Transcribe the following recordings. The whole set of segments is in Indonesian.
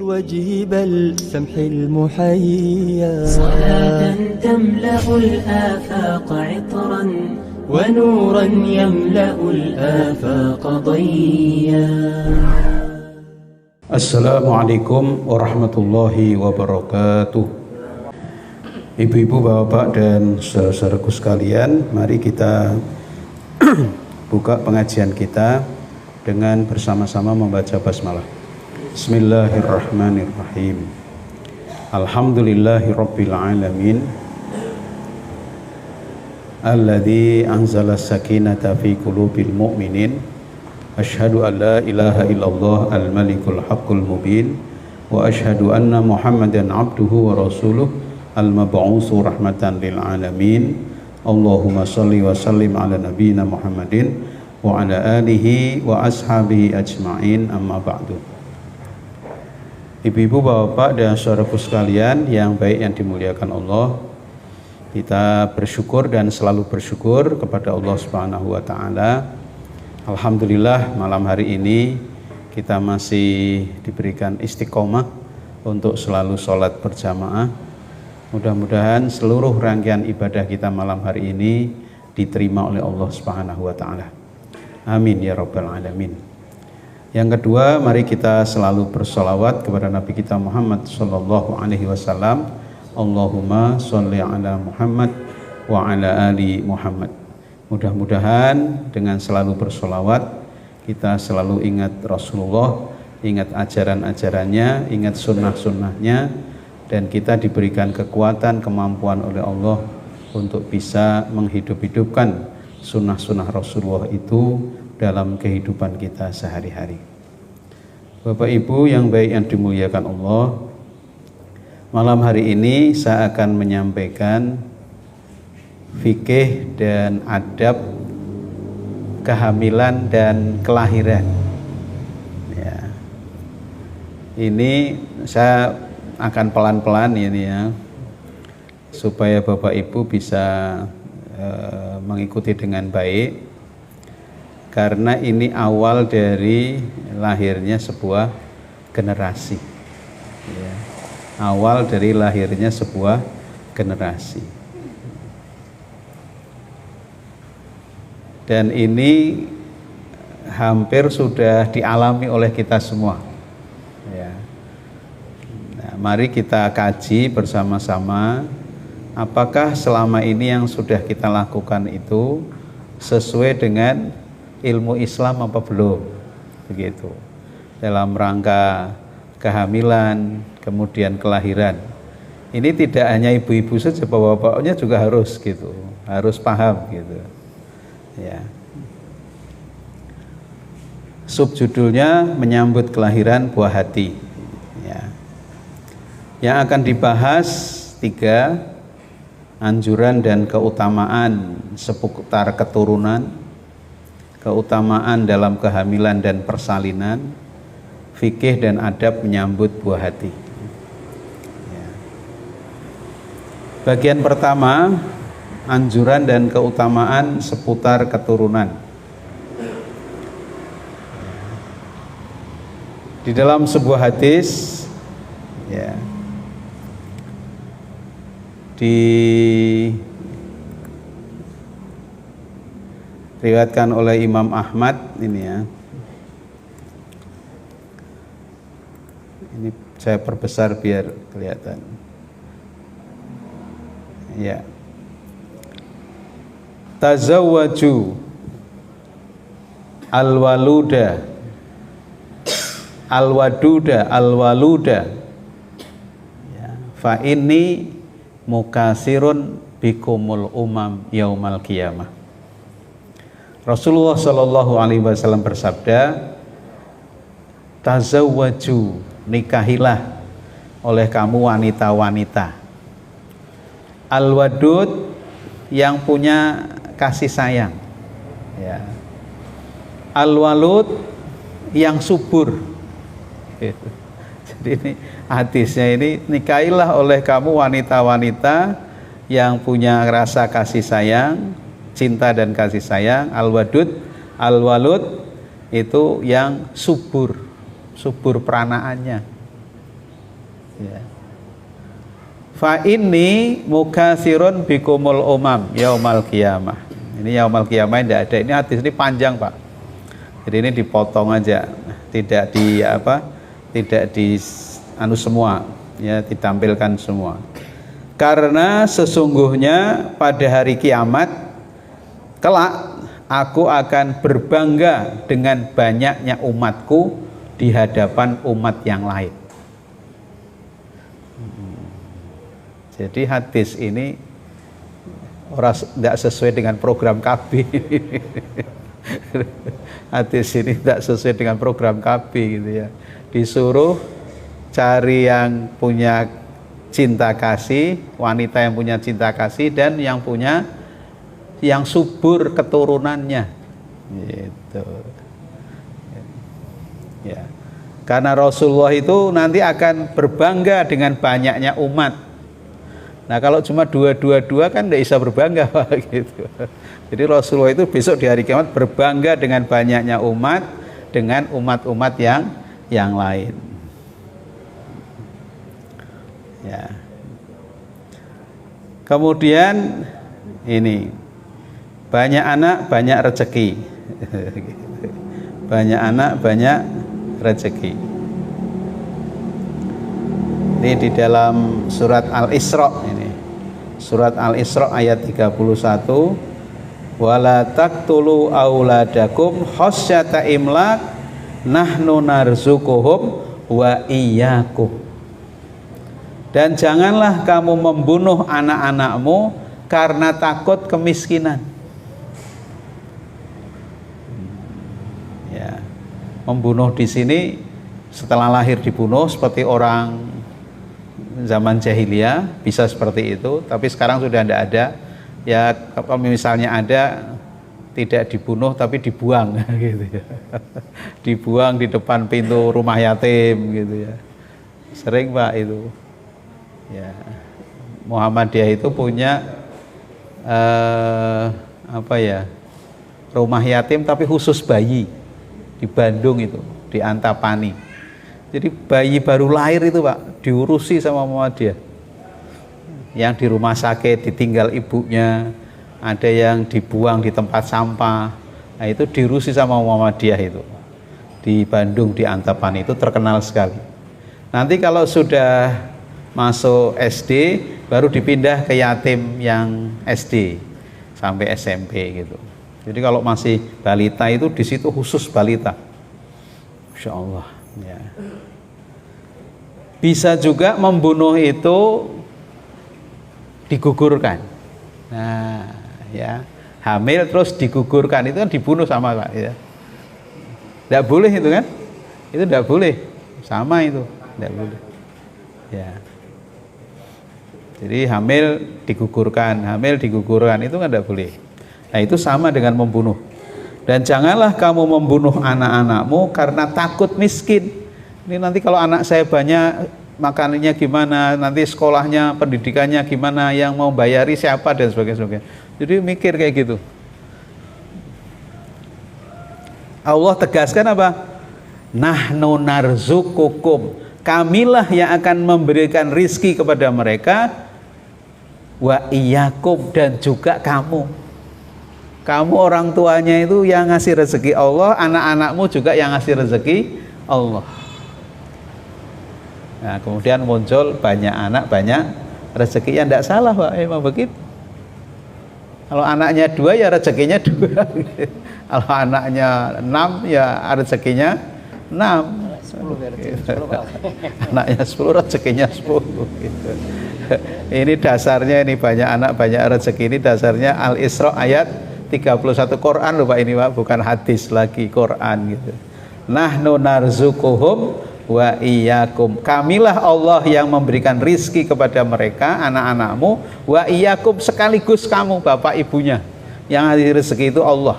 الوجه بل سمح المحيا صلاة تملأ الآفاق عطرا ونورا يملأ الآفاق ضيا. Assalamualaikum warahmatullahi wabarakatuh. Ibu-ibu, bapak-bapak dan saudaraku sekalian, mari kita buka pengajian kita dengan bersama-sama membaca basmalah. Bismillahirrahmanirrahim. Alhamdulillahirabbil alamin. Alladzi anzala as-sakinata fi qulubil mu'minin. Asyhadu an la ilaha illallah al-malikul haqqul mubin wa asyhadu anna Muhammadan abduhu wa rasuluh al-mab'utsu rahmatan lil alamin. Allahumma shalli wa sallim ala nabiyyina Muhammadin wa ala alihi wa ashabihi ajma'in, amma ba'du. Ibu-ibu, bapak-bapak dan saudaraku sekalian yang baik yang dimuliakan Allah, kita bersyukur dan selalu bersyukur kepada Allah Subhanahu wa taala. Alhamdulillah, malam hari ini kita masih diberikan istiqomah untuk selalu sholat berjamaah. Mudah-mudahan seluruh rangkaian ibadah kita malam hari ini diterima oleh Allah Subhanahu wa taala. Amin ya rabbal alamin. Yang kedua, mari kita selalu bersolawat kepada Nabi kita Muhammad sallallahu alaihi wasallam. Allahumma sholli ala Muhammad wa ala ali Muhammad. Mudah-mudahan dengan selalu bersolawat kita selalu ingat Rasulullah, ingat ajaran-ajarannya, ingat sunnah-sunnahnya, dan kita diberikan kekuatan, kemampuan oleh Allah untuk bisa menghidup-hidupkan sunnah-sunnah Rasulullah itu dalam kehidupan kita sehari-hari. Bapak Ibu yang baik yang dimuliakan Allah, malam hari ini saya akan menyampaikan fikih dan adab kehamilan dan kelahiran. Ya. Ini saya akan pelan-pelan ini ya, supaya Bapak Ibu bisa mengikuti dengan baik, karena ini awal dari lahirnya sebuah generasi ya. Awal dari lahirnya sebuah generasi. Dan ini hampir sudah dialami oleh kita semua ya. Nah, mari kita kaji bersama-sama, apakah selama ini yang sudah kita lakukan itu sesuai dengan ilmu Islam apa belum, begitu, dalam rangka kehamilan kemudian kelahiran. Ini tidak hanya ibu-ibu saja, bapak-bapaknya juga harus gitu, harus paham gitu ya. Subjudulnya menyambut kelahiran buah hati ya. Yang akan dibahas 3 anjuran dan keutamaan seputar keturunan, keutamaan dalam kehamilan dan persalinan, fikih dan adab menyambut buah hati ya. Bagian pertama, anjuran dan keutamaan seputar keturunan. Di dalam sebuah hadis ya, diriwayatkan oleh Imam Ahmad ini ya. Ini saya perbesar biar kelihatan. Ya. Tazawwaju al-waluda al-waduda al-waluda ya, fa inni mukasirun bikumul umam yaumal qiyamah. Rasulullah sallallahu alaihi wasallam bersabda, tazawwaju, nikahilah oleh kamu wanita-wanita, al-wadud, yang punya kasih sayang ya, al-walud, yang subur gitu. Jadi ini hadisnya ini, nikahilah oleh kamu wanita-wanita yang punya rasa kasih sayang, cinta dan kasih sayang, al-wadud, al-walud, itu yang subur, subur peranaannya Ya. Fa inni mukatsirun bikumul umam yaumal qiyamah. Ini yaumal qiyamah tidak ada. Ini hadis ini panjang, Pak. Jadi ini dipotong aja, tidak di apa? Tidak di anu semua, ya, ditampilkan semua. Karena sesungguhnya pada hari kiamat kelak aku akan berbangga dengan banyaknya umatku di hadapan umat yang lain. Jadi hadis ini tidak sesuai dengan program KB. Hadis ini tidak sesuai dengan program KB gitu ya. Disuruh cari yang punya cinta kasih, wanita yang punya cinta kasih dan yang punya yang subur keturunannya. Gitu. Ya. Karena Rasulullah itu nanti akan berbangga dengan banyaknya umat. Nah kalau cuma dua kan tidak bisa berbangga, Pak, gitu. Jadi Rasulullah itu besok di hari kiamat berbangga dengan banyaknya umat, dengan umat-umat yang lain. Ya. Kemudian ini banyak anak banyak rezeki. Banyak anak banyak rezeki. Ini di dalam surat Al-Isra ini. Surat Al-Isra ayat 31. Wala taqtulu auladakum khasyata imlaq nahnu narzuquhum wa iyyakum. Dan janganlah kamu membunuh anak-anakmu karena takut kemiskinan. Ya. Membunuh di sini setelah lahir dibunuh seperti orang zaman jahiliyah bisa seperti itu, tapi sekarang sudah tidak ada. Ya kalau misalnya ada tidak dibunuh tapi dibuang gitu ya. Dibuang di depan pintu rumah yatim gitu ya. Sering, Pak, itu. Ya. Muhammadiyah itu punya apa ya? Rumah yatim tapi khusus bayi di Bandung itu, di Antapani. Jadi bayi baru lahir itu, Pak, diurusi sama Muhammadiyah. Yang di rumah sakit ditinggal ibunya, ada yang dibuang di tempat sampah. Nah, itu diurusi sama Muhammadiyah itu. Di Bandung, di Antapani itu terkenal sekali. Nanti kalau sudah masuk SD baru dipindah ke yatim yang SD sampai SMP gitu. Jadi kalau masih balita itu di situ khusus balita. Insya Allah. Ya. Bisa juga membunuh itu digugurkan. Nah, ya, hamil terus digugurkan itu kan dibunuh sama, Pak, ya. Tidak boleh itu kan? Itu tidak boleh. Sama itu, tidak boleh. Ya. Jadi hamil digugurkan itu kan tidak boleh. Nah, itu sama dengan membunuh. Dan janganlah kamu membunuh anak-anakmu karena takut miskin. Ini nanti kalau anak saya banyak, makanannya gimana, nanti sekolahnya, pendidikannya gimana, yang mau bayari siapa dan sebagainya. Jadi mikir kayak gitu. Allah tegaskan apa? Nahnu narzuqukum. Kamilah yang akan memberikan rizki kepada mereka, wa iyyakum, dan juga kamu. Kamu orang tuanya itu yang ngasih rezeki Allah, anak-anakmu juga yang ngasih rezeki Allah. Nah, kemudian muncul banyak anak banyak rezeki, yang tidak salah, Pak, emang begitu. Kalau anaknya 2 ya rezekinya 2. Kalau anaknya 6 ya rezekinya 6. 10, anaknya 10 rezekinya 10 gitu. Ini dasarnya, ini banyak anak banyak rezeki, ini dasarnya Al-Isra ayat 31 Quran loh, Pak, ini, Pak, bukan hadis lagi, Quran gitu. Nahnu narzuquhum wa iyyakum. Kamilah Allah yang memberikan rizki kepada mereka, anak-anakmu, wa iyyakum, sekaligus kamu, bapak ibunya. Yang ngasih rezeki itu Allah,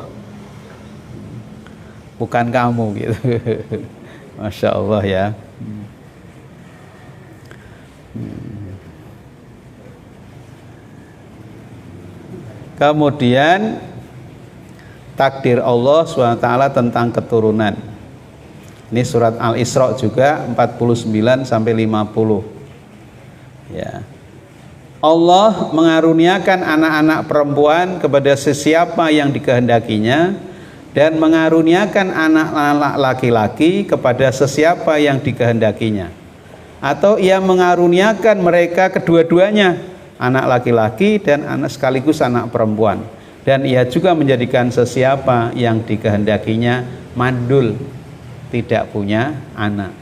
bukan kamu gitu. Masya Allah ya. Kemudian takdir Allah SWT tentang keturunan. Ini surat Al-Isra juga 49 sampai 50. Ya. Allah mengaruniakan anak-anak perempuan kepada sesiapa yang dikehendakinya dan mengaruniakan anak-anak laki-laki kepada sesiapa yang dikehendakinya. Atau ia mengaruniakan mereka kedua-duanya, anak laki-laki dan anak sekaligus anak perempuan. Dan ia juga menjadikan sesiapa yang dikehendakinya mandul, tidak punya anak.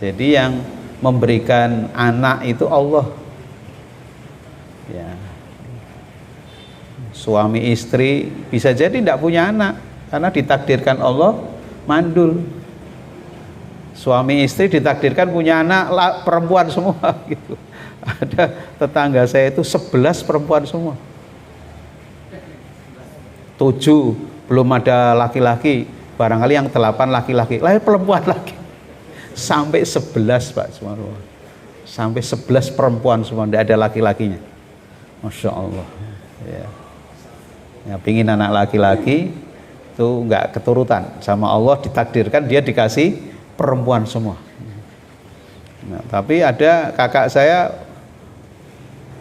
Jadi yang memberikan anak itu Allah. Ya. Suami istri bisa jadi tidak punya anak karena ditakdirkan Allah mandul. Suami istri ditakdirkan punya anak perempuan semua gitu. Ada tetangga saya itu 11 perempuan semua. 7 belum ada laki-laki, barangkali yang 8 laki-laki, lahir perempuan lagi. Sampai 11 Pak semua. Sampai 11 perempuan semua, tidak ada laki-lakinya. Masya Allah. Ya, pingin anak laki-laki itu enggak keturutan, sama Allah ditakdirkan dia dikasih perempuan semua. Nah, tapi ada kakak saya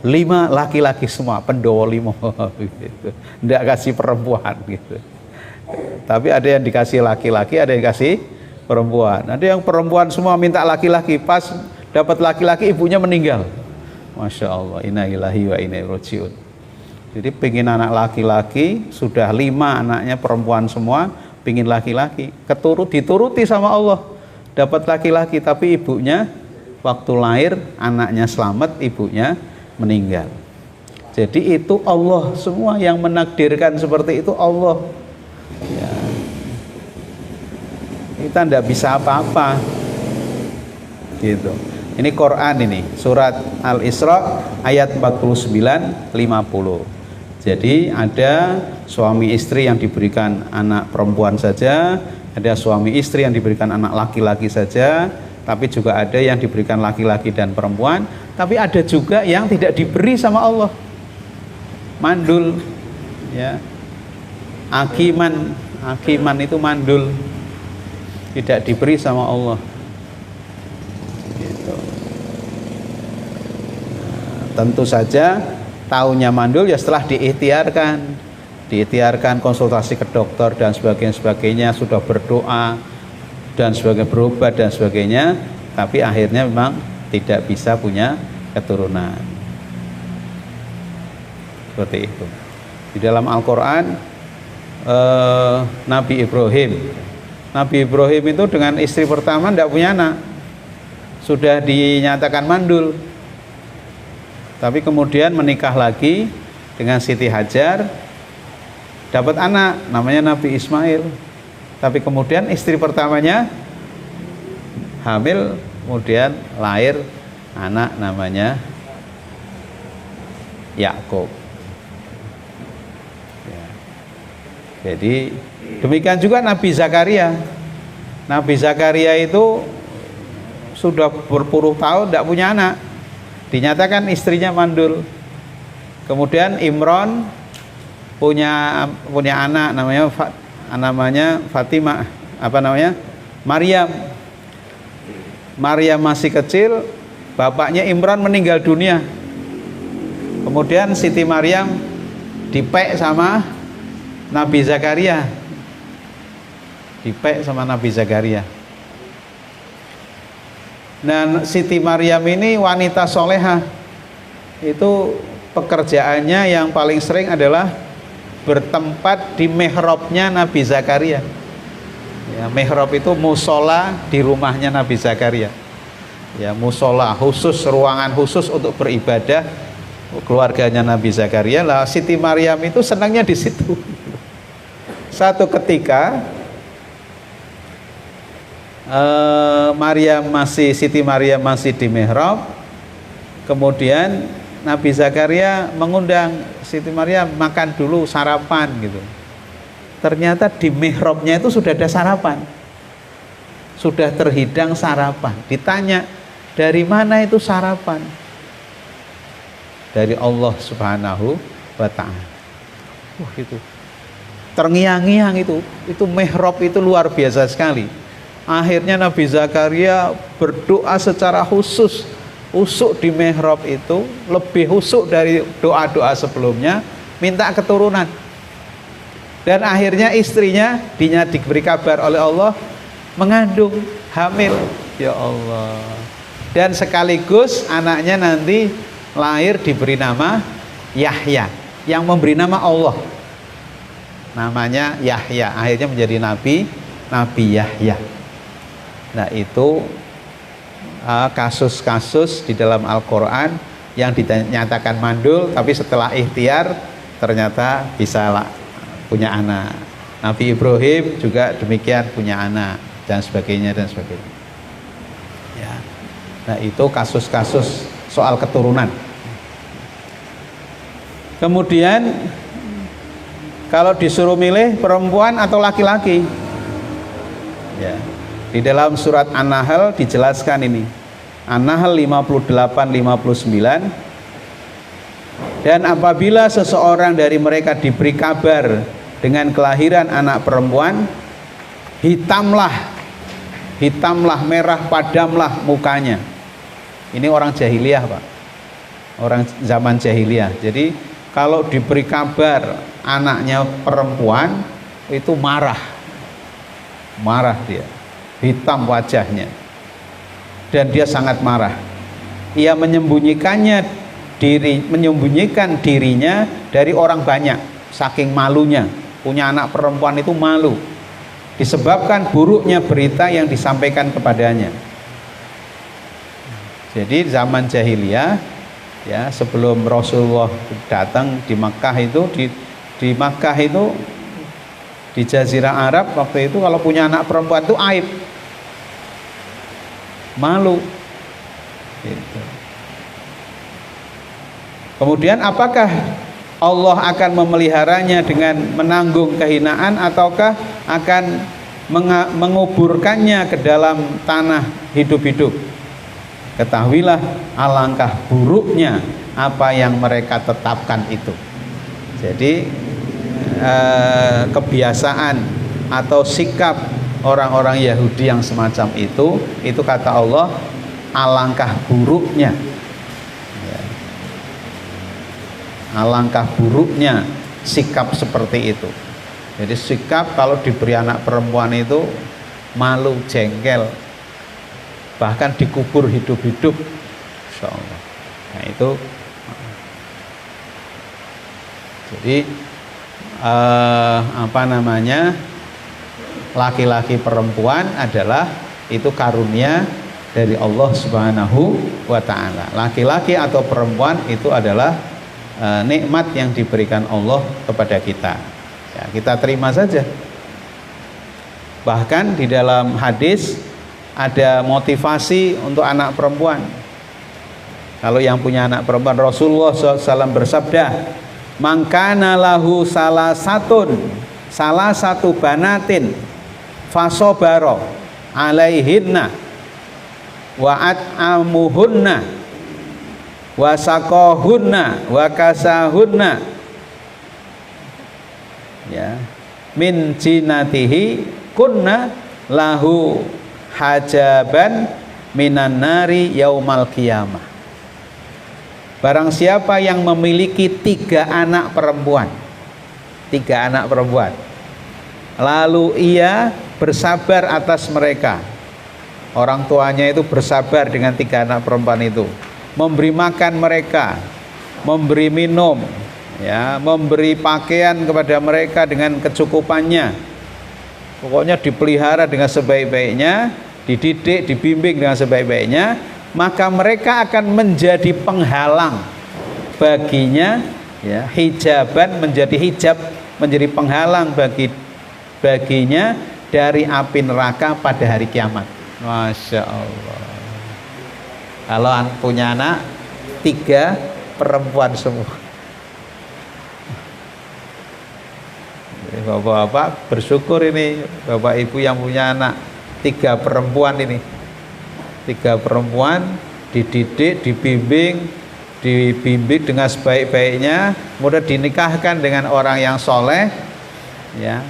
5 laki-laki semua, pendowo 5 gitu. Enggak kasih perempuan gitu. Tapi ada yang dikasih laki-laki, ada yang kasih perempuan. Ada yang perempuan semua minta laki-laki, pas dapat laki-laki ibunya meninggal. Masya Allah, inna lillahi wa inna ilaihi raji'un. Jadi pingin anak laki-laki, sudah 5 anaknya perempuan semua, pingin laki-laki, dituruti sama Allah, dapat laki-laki, tapi ibunya waktu lahir anaknya selamat, ibunya meninggal. Jadi itu Allah, semua yang menakdirkan seperti itu Allah. Ya. Kita tidak bisa apa-apa gitu. Ini Quran, ini surat Al-Isra ayat 49-50. Jadi ada suami istri yang diberikan anak perempuan saja, ada suami istri yang diberikan anak laki-laki saja, tapi juga ada yang diberikan laki-laki dan perempuan, tapi ada juga yang tidak diberi sama Allah. Mandul, ya. Akiman itu mandul, tidak diberi sama Allah. Gitu. Nah, tentu saja tahunya mandul ya setelah diikhtiarkan konsultasi ke dokter dan sebagainya, sudah berdoa dan sebagainya, berobat dan sebagainya, tapi akhirnya memang tidak bisa punya keturunan. Seperti itu. Di dalam Al-Quran Nabi Ibrahim itu dengan istri pertama tidak punya anak, sudah dinyatakan mandul, tapi kemudian menikah lagi dengan Siti Hajar, dapat anak namanya Nabi Ismail. Tapi kemudian istri pertamanya hamil, kemudian lahir anak namanya Yakub. Ya. Jadi demikian juga Nabi Zakaria. Nabi Zakaria itu sudah berpuluh tahun tidak punya anak, dinyatakan istrinya mandul. Kemudian Imron punya anak namanya Fatimah, Maryam masih kecil, bapaknya Imran meninggal dunia. Kemudian Siti Maryam dipek sama Nabi Zakaria. Dan Siti Maryam ini wanita soleha, itu pekerjaannya yang paling sering adalah bertempat di mihrabnya Nabi Zakaria. Ya, mihrab itu musola di rumahnya Nabi Zakaria. Ya, musola khusus, ruangan khusus untuk beribadah keluarganya Nabi Zakaria. Lah Siti Maryam itu senangnya di situ. Satu ketika Siti Maryam masih di mihrab, kemudian Nabi Zakaria mengundang Siti Maryam makan dulu, sarapan gitu. Ternyata di mihrabnya itu sudah ada sarapan, sudah terhidang sarapan. Ditanya, dari mana itu sarapan? Dari Allah Subhanahu wa ta'ala. Itu terngiang-ngiang, itu mihrab itu luar biasa sekali. Akhirnya Nabi Zakaria berdoa secara khusus, husuk di mihrab itu lebih husuk dari doa-doa sebelumnya, minta keturunan. Dan akhirnya istrinya diberi kabar oleh Allah mengandung, hamil. Ya Allah. Dan sekaligus anaknya nanti lahir diberi nama Yahya, yang memberi nama Allah. Namanya Yahya, akhirnya menjadi Nabi Yahya. Nah, itu kasus-kasus di dalam Al-Quran yang dinyatakan mandul, tapi setelah ikhtiar ternyata bisa punya anak. Nabi Ibrahim juga demikian, punya anak dan sebagainya dan sebagainya. Ya. Nah, itu kasus-kasus soal keturunan. Kemudian kalau disuruh milih perempuan atau laki-laki, ya, di dalam surat An-Nahl dijelaskan ini. An-Nahl 58-59. Dan apabila seseorang dari mereka diberi kabar dengan kelahiran anak perempuan, hitamlah, merah padamlah mukanya. Ini orang jahiliyah, Pak. Orang zaman jahiliyah. Jadi kalau diberi kabar anaknya perempuan, itu marah dia, hitam wajahnya, dan dia sangat marah. Ia menyembunyikan dirinya dari orang banyak, saking malunya. Punya anak perempuan itu malu, disebabkan buruknya berita yang disampaikan kepadanya. Jadi zaman jahiliyah, ya, sebelum Rasulullah datang di Makkah itu, di Makkah itu, di Jazirah Arab waktu itu, kalau punya anak perempuan itu aib, malu gitu. Kemudian apakah Allah akan memeliharanya dengan menanggung kehinaan, ataukah akan menguburkannya ke dalam tanah hidup-hidup? Ketahuilah alangkah buruknya apa yang mereka tetapkan itu. Jadi kebiasaan atau sikap orang-orang Yahudi yang semacam itu kata Allah, alangkah buruknya. Alangkah buruknya sikap seperti itu. Jadi sikap kalau diberi anak perempuan itu malu, jengkel, bahkan dikubur hidup-hidup, insyaallah. Nah, itu jadi laki-laki perempuan adalah itu karunia dari Allah Subhanahu wa ta'ala. Laki-laki atau perempuan itu adalah nikmat yang diberikan Allah kepada kita, ya, kita terima saja. Bahkan di dalam hadis ada motivasi untuk anak perempuan. Kalau yang punya anak perempuan, Rasulullah SAW bersabda, mangkana lahu salah satu banatin fasobaro alaihinna wa'at amuhunna wasakohunna wakasahunna, ya, min jinatihi kunna lahu hajaban minan nari yaumal qiyamah. Barang siapa yang memiliki 3 anak perempuan, lalu ia bersabar atas mereka, orang tuanya itu bersabar dengan 3 anak perempuan itu, memberi makan mereka, memberi minum, ya, memberi pakaian kepada mereka dengan kecukupannya, pokoknya dipelihara dengan sebaik-baiknya, dididik, dibimbing dengan sebaik-baiknya, maka mereka akan menjadi penghalang baginya, ya, hijaban, menjadi hijab, menjadi penghalang baginya dari api neraka pada hari kiamat. Masya Allah. Kalau punya anak 3 perempuan semua, bapak-bapak bersyukur ini, bapak ibu yang punya anak 3 perempuan ini. 3 perempuan dididik, dibimbing dengan sebaik-baiknya, kemudian dinikahkan dengan orang yang soleh, ya,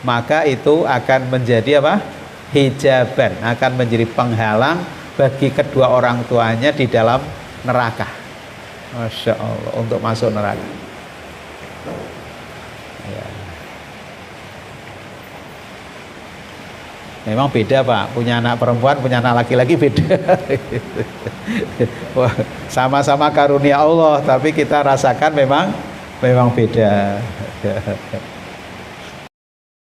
maka itu akan menjadi apa? hijaban, akan menjadi penghalang bagi kedua orang tuanya di dalam neraka. Masya Allah, untuk masuk neraka. Ya. Memang beda Pak, punya anak perempuan, punya anak laki-laki beda. Wah, sama-sama karunia Allah, tapi kita rasakan memang beda.